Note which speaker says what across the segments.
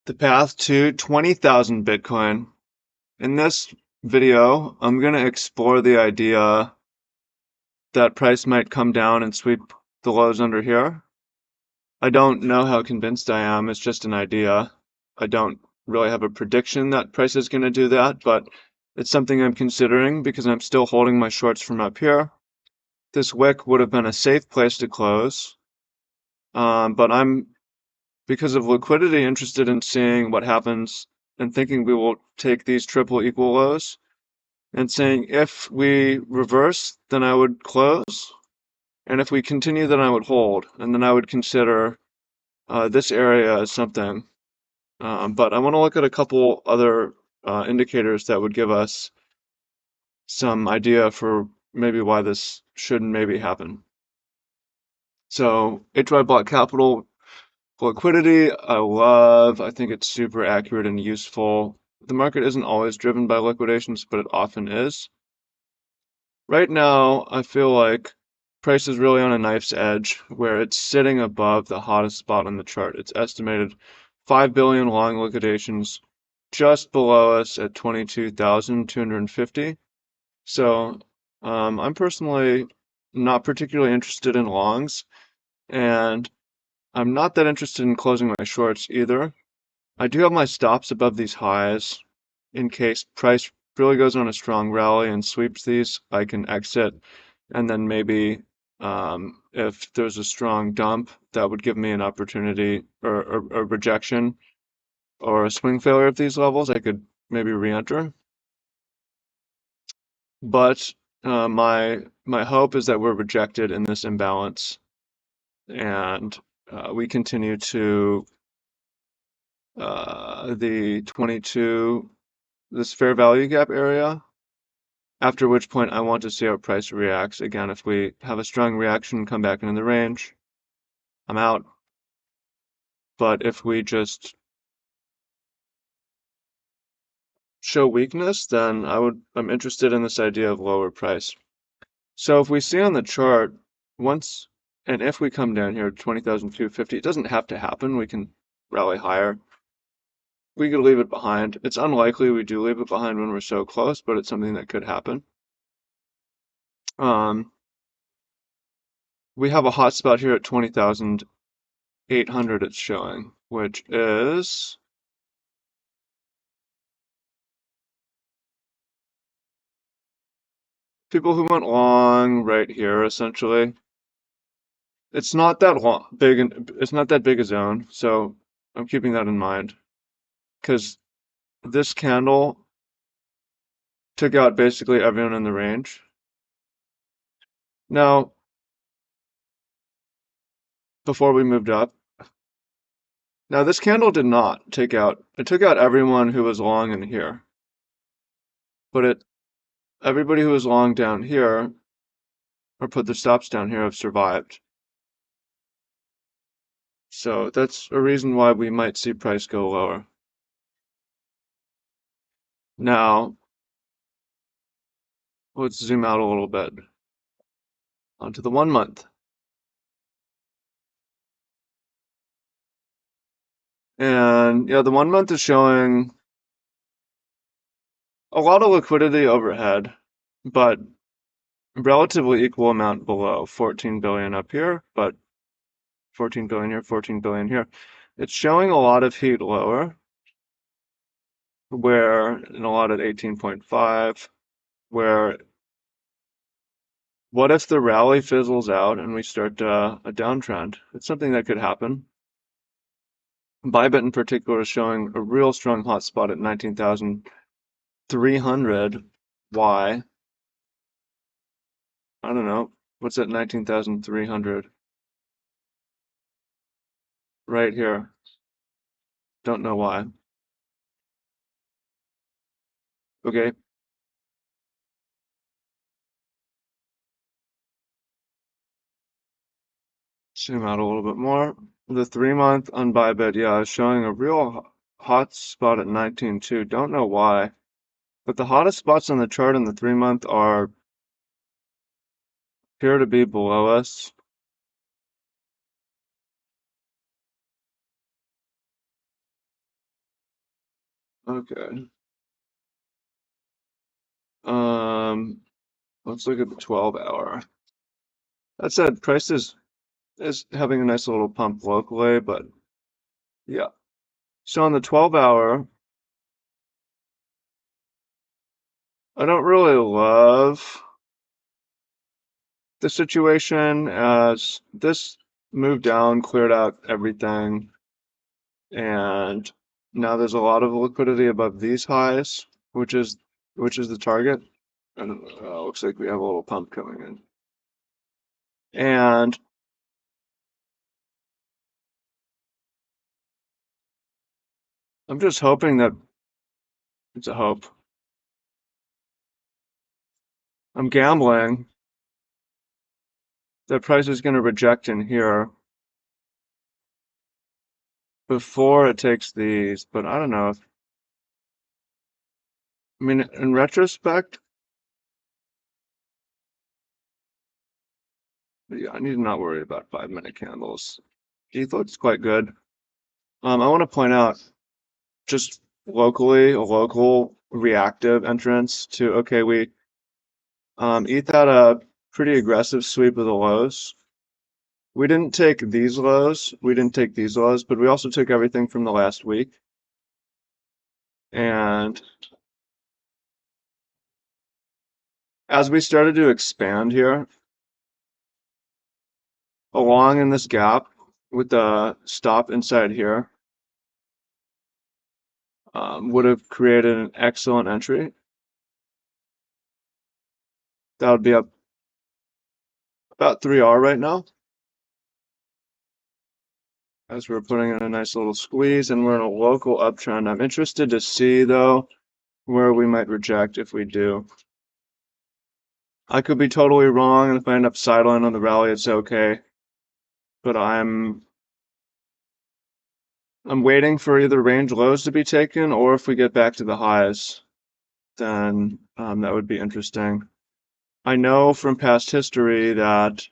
Speaker 1: The path to 20,000 Bitcoin. In this video, I'm going to explore the idea that price might come down and sweep the lows under here. I don't know how convinced I am, it's just an idea. I don't really have a prediction that price is going to do that, but it's something I'm considering because I'm still holding my shorts from up here. This wick would have been a safe place to close, but I'm, because of liquidity, interested in seeing what happens and thinking we will take these triple equal lows and saying if we reverse, then I would close, and if we continue, then I would hold, and then I would consider this area as something. But I want to look at a couple other indicators that would give us some idea for maybe why this should maybe happen. So HY block capital liquidity, I think it's super accurate and useful. The market isn't always driven by liquidations, but it often is. Right now, I feel like price is really on a knife's edge where it's sitting above the hottest spot on the chart. It's estimated 5 billion long liquidations just below us at 22,250. So I'm personally not particularly interested in longs, and I'm not that interested in closing my shorts either. I do have my stops above these highs in case price really goes on a strong rally and sweeps these. I can exit, and then maybe if there's a strong dump, that would give me an opportunity or a rejection or a swing failure at these levels. I could maybe re-enter. But my hope is that we're rejected in this imbalance, and we continue to the 22, this fair value gap area, after which point I want to see how price reacts. Again, if we have a strong reaction, come back into the range, I'm out. But if we just show weakness, then I'm interested in this idea of lower price. So if we see on the chart, once, and if we come down here to 20,250, it doesn't have to happen. We can rally higher. We could leave it behind. It's unlikely we do leave it behind when we're so close, but it's something that could happen. We have a hot spot here at 20,800 it's showing, which is people who went long right here, essentially. It's not that big, and it's not that big a zone, so I'm keeping that in mind. Because this candle took out basically everyone in the range. Now, before we moved up, now this candle did not take out, it took out everyone who was long in here. But everybody who was long down here, or put their stops down here, have survived. So that's a reason why we might see price go lower. Now, let's zoom out a little bit onto the 1 month. And yeah, the 1 month is showing a lot of liquidity overhead, but relatively equal amount below. 14 billion up here, but 14 billion here, 14 billion here. It's showing a lot of heat lower, where in a lot at 18.5, where what if the rally fizzles out and we start a downtrend? It's something that could happen. Bybit in particular is showing a real strong hotspot at 19,300. Why? I don't know. What's at 19,300? Right here. Don't know why. Okay. Zoom out a little bit more. The 3 month on Bybit, yeah, is showing a real hot spot at 19.2. Don't know why. But the hottest spots on the chart in the 3 month appear to be below us. Okay. Let's look at the 12-hour. That said, price is having a nice little pump locally, but yeah. So on the 12-hour, I don't really love the situation as this move down cleared out everything, and now there's a lot of liquidity above these highs, which is the target. And looks like we have a little pump coming in. And I'm just hoping that it's a hope. I'm gambling that price is going to reject in here before it takes these, but I don't know. I mean, in retrospect, yeah, I need to not worry about 5-minute candles. ETH looks quite good. I want to point out just locally, a local reactive entrance to, okay, we ETH had a pretty aggressive sweep of the lows. We didn't take these lows, but we also took everything from the last week. And as we started to expand here, along in this gap with the stop inside here, would have created an excellent entry. That would be up about 3R right now, as we're putting in a nice little squeeze, and we're in a local uptrend. I'm interested to see, though, where we might reject if we do. I could be totally wrong, and if I end up sideline on the rally, it's okay. But I'm waiting for either range lows to be taken, or if we get back to the highs, then that would be interesting. I know from past history that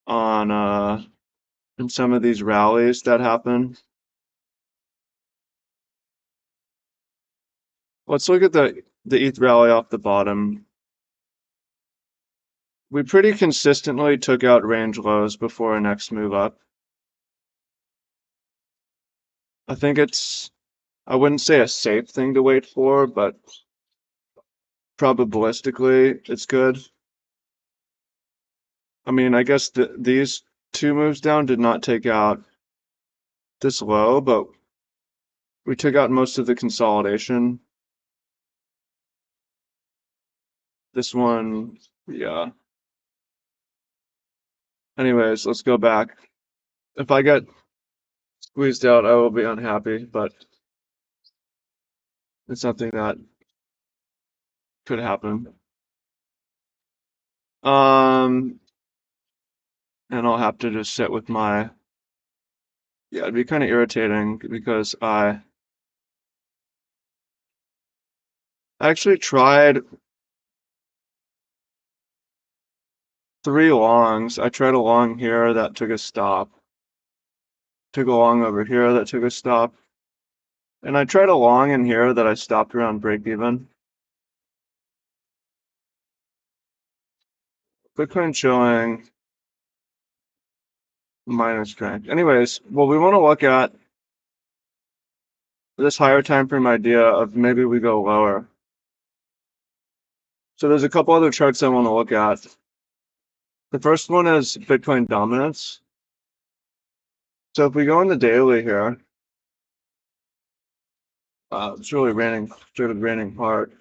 Speaker 1: on in some of these rallies that happen. Let's look at the ETH rally off the bottom. We pretty consistently took out range lows before our next move up. I think I wouldn't say a safe thing to wait for, but probabilistically it's good. I mean, I guess these two moves down did not take out this low, but we took out most of the consolidation. This one, yeah. Anyways, let's go back. If I get squeezed out, I will be unhappy, but it's something that could happen. And I'll have to just sit with my, yeah, it'd be kind of irritating because I actually tried 3 longs. I tried a long here that took a stop. Took a long over here that took a stop. And I tried a long in here that I stopped around break even. Bitcoin showing minus strength. Anyways, well, we want to look at this higher time frame idea of maybe we go lower. So there's a couple other charts I want to look at. The first one is Bitcoin dominance. So if we go in the daily here, it's really started raining hard.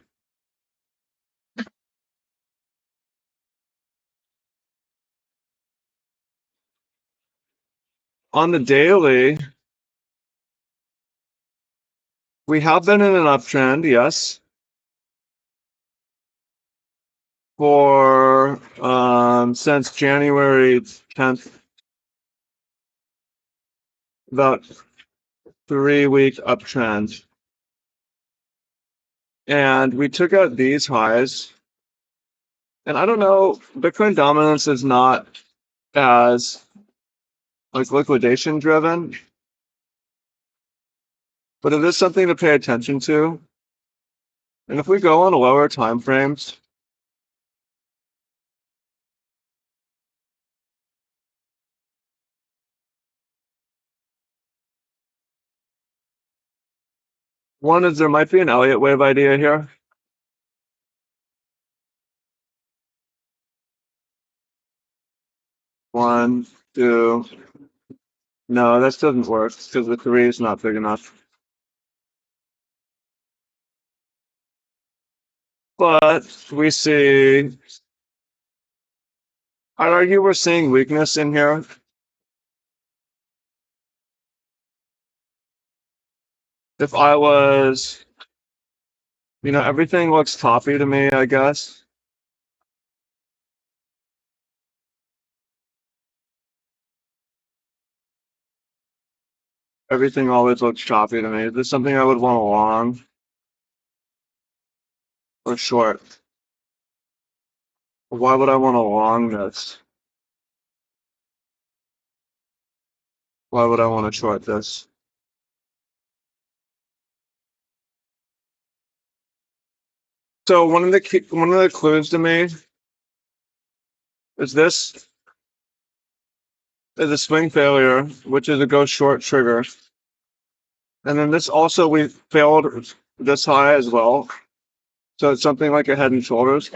Speaker 1: On the daily, we have been in an uptrend, yes, for since January 10th, about 3-week uptrend. And we took out these highs. And I don't know, Bitcoin dominance is not as like liquidation driven. but it is something to pay attention to. And if we go on lower time frames, one is there might be an Elliott wave idea here. One, two. No, that doesn't work because the 3 is not big enough. But we see, I'd argue we're seeing weakness in here. If I was, everything looks toppy to me, I guess. Everything always looks choppy to me. Is this something I would want to long or short? Why would I want to long this? Why would I want to short this? So one of the clues to me is this is a swing failure, which is a go short trigger. And then this also, we failed this high as well. So it's something like a head and shoulders.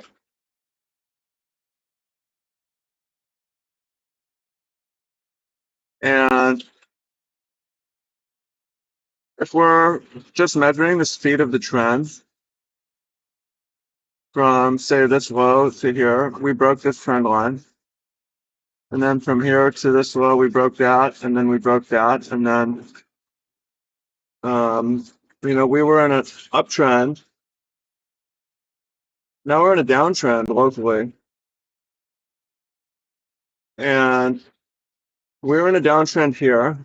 Speaker 1: And if we're just measuring the speed of the trend from, say, this low to here, we broke this trend line. And then from here to this low, we broke that, and then we broke that, and then, we were in an uptrend. Now we're in a downtrend locally. And we're in a downtrend here.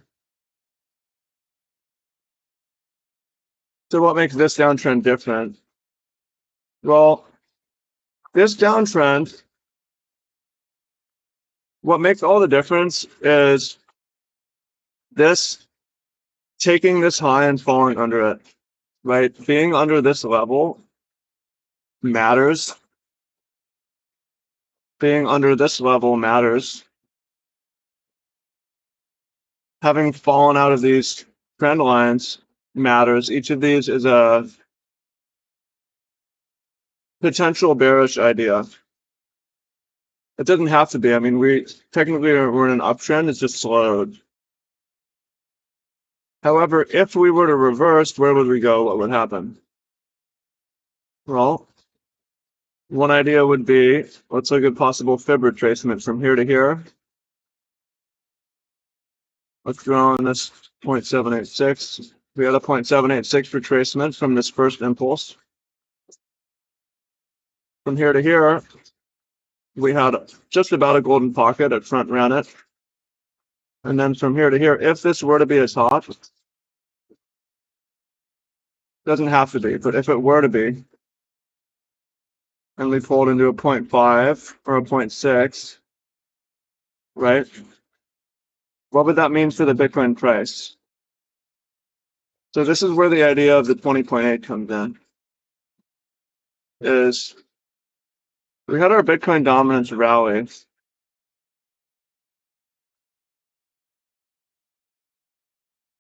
Speaker 1: So what makes this downtrend different? Well, this downtrend, what makes all the difference is this taking this high and falling under it, right? Being under this level matters. Being under this level matters. Having fallen out of these trend lines matters. Each of these is a potential bearish idea. It doesn't have to be. I mean, we're in an uptrend, it's just slowed. However, if we were to reverse, where would we go? What would happen? Well, one idea would be, let's look at possible fib retracement from here to here. Let's draw on this 0.786. We had a 0.786 retracement from this first impulse. From here to here, we had just about a golden pocket at front ran it. And then from here to here, if this were to be a top, doesn't have to be, but if it were to be, and we pulled into a 0.5 or a 0.6, right? What would that mean for the Bitcoin price? So this is where the idea of the 20.8 comes in. Is we had our Bitcoin dominance rally.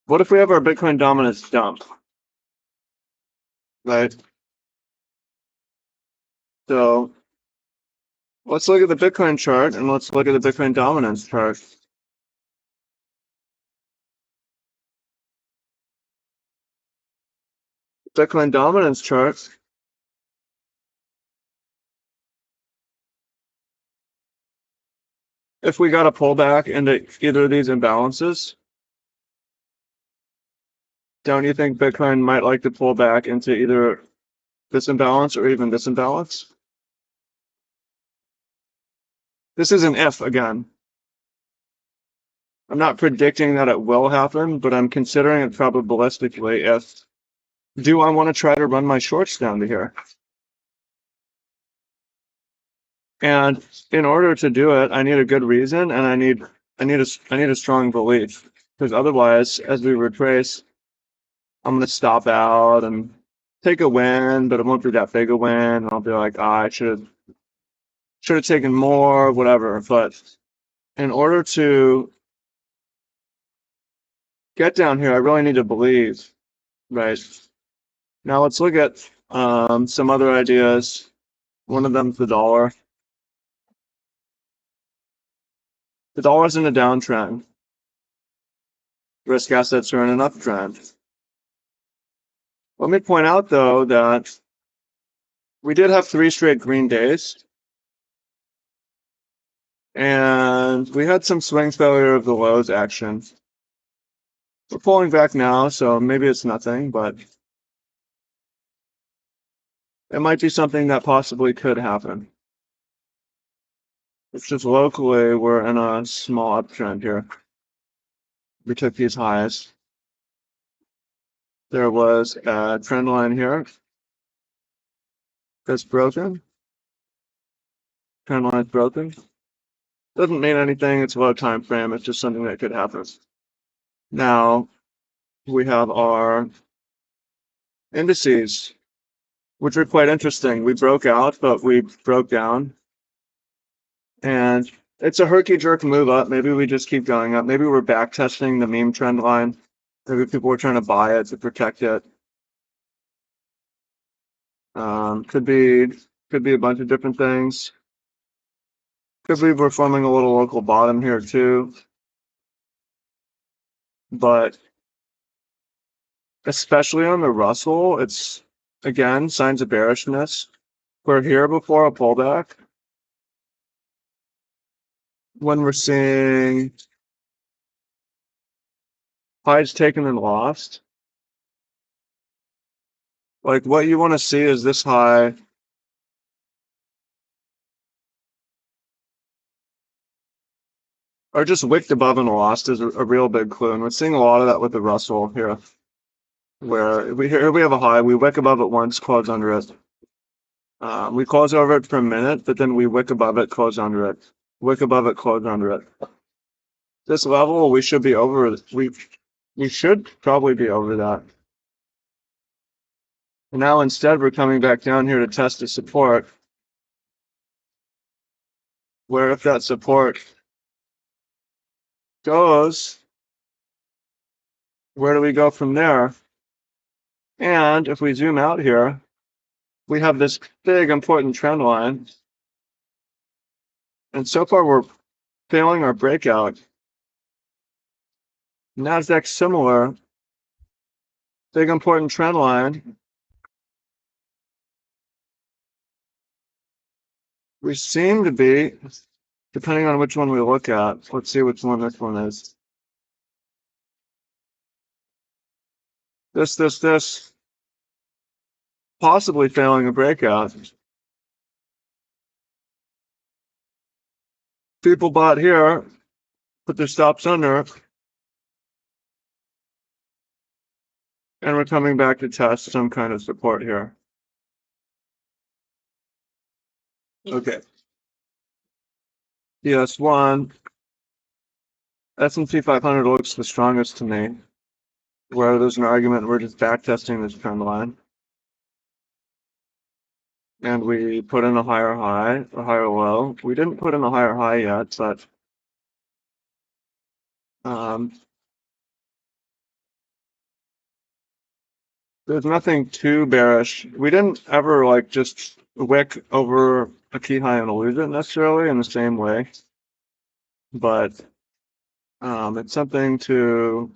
Speaker 1: What if we have our Bitcoin dominance dump? Right? So let's look at the Bitcoin chart and let's look at the Bitcoin dominance chart. Bitcoin dominance chart. If we got a pullback into either of these imbalances, don't you think Bitcoin might like to pull back into either this imbalance or even this imbalance? This is an if again. I'm not predicting that it will happen, but I'm considering it probabilistically if, do I want to try to run my shorts down to here? And in order to do it, I need a good reason and I need a strong belief, because otherwise, as we retrace, I'm gonna stop out and take a win, but it won't be that big a win. And I'll be like, I should have taken more, whatever. But in order to get down here, I really need to believe, right? Now let's look at some other ideas. One of them's the dollar. The dollar's in a downtrend. Risk assets are in an uptrend. Let me point out, though, that we did have 3 straight green days. And we had some swing failure of the lows action. We're pulling back now, so maybe it's nothing, but it might be something that possibly could happen. It's just locally, we're in a small uptrend here. We took these highs. There was a trend line here that's broken. Trend line is broken. Doesn't mean anything. It's a low time frame. It's just something that could happen. Now we have our indices, which are quite interesting. We broke out, but we broke down. And it's a herky-jerk move up. Maybe we just keep going up. Maybe we're back testing the meme trend line. Maybe people were trying to buy it to protect it. Could be a bunch of different things. Could be we're forming a little local bottom here too. But especially on the Russell, it's again signs of bearishness. We're here before a pullback. When we're seeing highs taken and lost, like what you want to see is this high or just wicked above and lost is a real big clue. And we're seeing a lot of that with the Russell here, where we have a high, we wick above it once, close under it. We close over it for a minute, but then we wick above it, close under it. Wick above it, close under it. This level, we should be over. We should probably be over that. And now instead, we're coming back down here to test the support. Where if that support goes, where do we go from there? And if we zoom out here, we have this big important trend line. And so far, we're failing our breakout. Nasdaq similar, big important trend line. We seem to be, depending on which one we look at. Let's see which one this one is. This, possibly failing a breakout. People bought here, put their stops under, and we're coming back to test some kind of support here. Okay. DS1, S&P 500 looks the strongest to me. Where there's an argument, we're just back testing this trend line. And we put in a higher high, a higher low. We didn't put in a higher high yet, but there's nothing too bearish. We didn't ever like just wick over a key high and lose it necessarily in the same way. But it's something to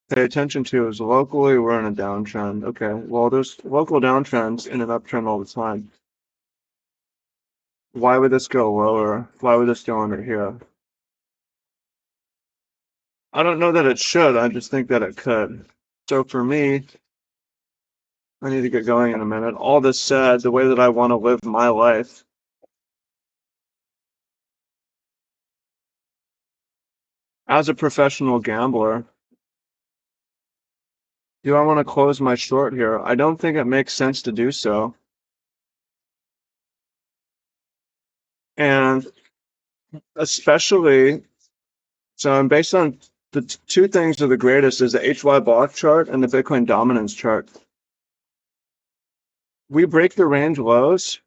Speaker 1: pay attention to is locally we're in a downtrend. Okay, well there's local downtrends in an uptrend all the time. Why would this go lower? Why would this go under here? I don't know that it should, I just think that it could. So for me, I need to get going in a minute. All this said, the way that I want to live my life, as a professional gambler, do I want to close my short here? I don't think it makes sense to do so. And especially, so I'm based on the two things are the greatest is the HY block chart and the Bitcoin dominance chart. We break the range lows.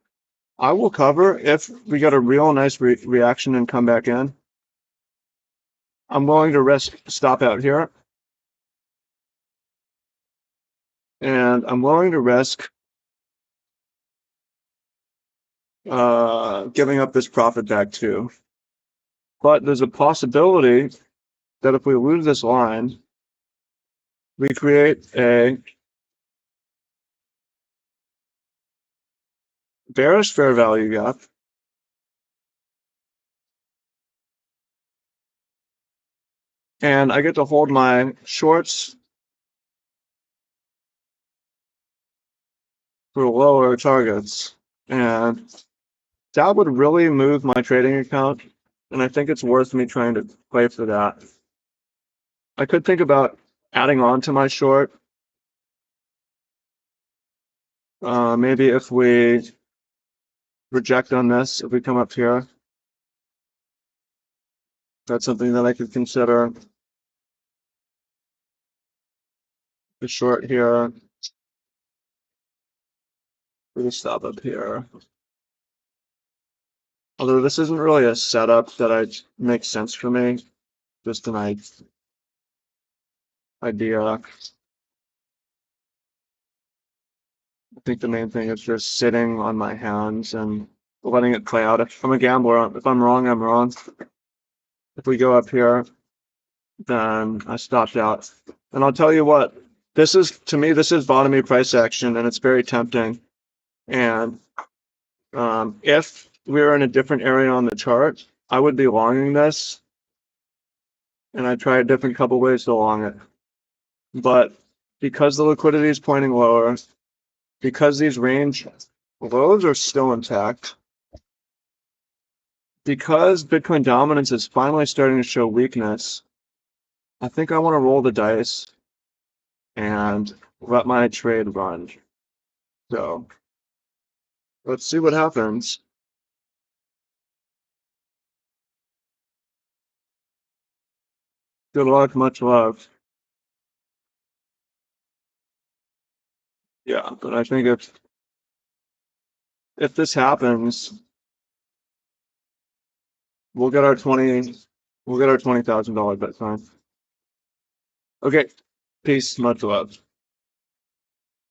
Speaker 1: I will cover if we get a real nice reaction and come back in. I'm willing to risk stop out here. And I'm willing to risk giving up this profit back too. But there's a possibility that if we lose this line, we create a bearish fair value gap. And I get to hold my shorts for lower targets. And that would really move my trading account. And I think it's worth me trying to play for that. I could think about adding on to my short. Maybe if we reject on this, if we come up here, that's something that I could consider. The short here. We're gonna stop up here. Although this isn't really a setup that makes sense for me, just an idea. I think the main thing is just sitting on my hands and letting it play out. If I'm a gambler, if I'm wrong, I'm wrong. If we go up here, then I stopped out. And I'll tell you what, this is, to me, this is bottoming price action, and it's very tempting. And if we're in a different area on the chart, I would be longing this. And I tried a different couple ways to long it. But because the liquidity is pointing lower, because these range lows are still intact, because Bitcoin dominance is finally starting to show weakness, I think I want to roll the dice and let my trade run. So let's see what happens. Good luck, much love. Yeah, but I think if this happens, we'll get our $20,000 Bitcoin. Okay, peace, much love.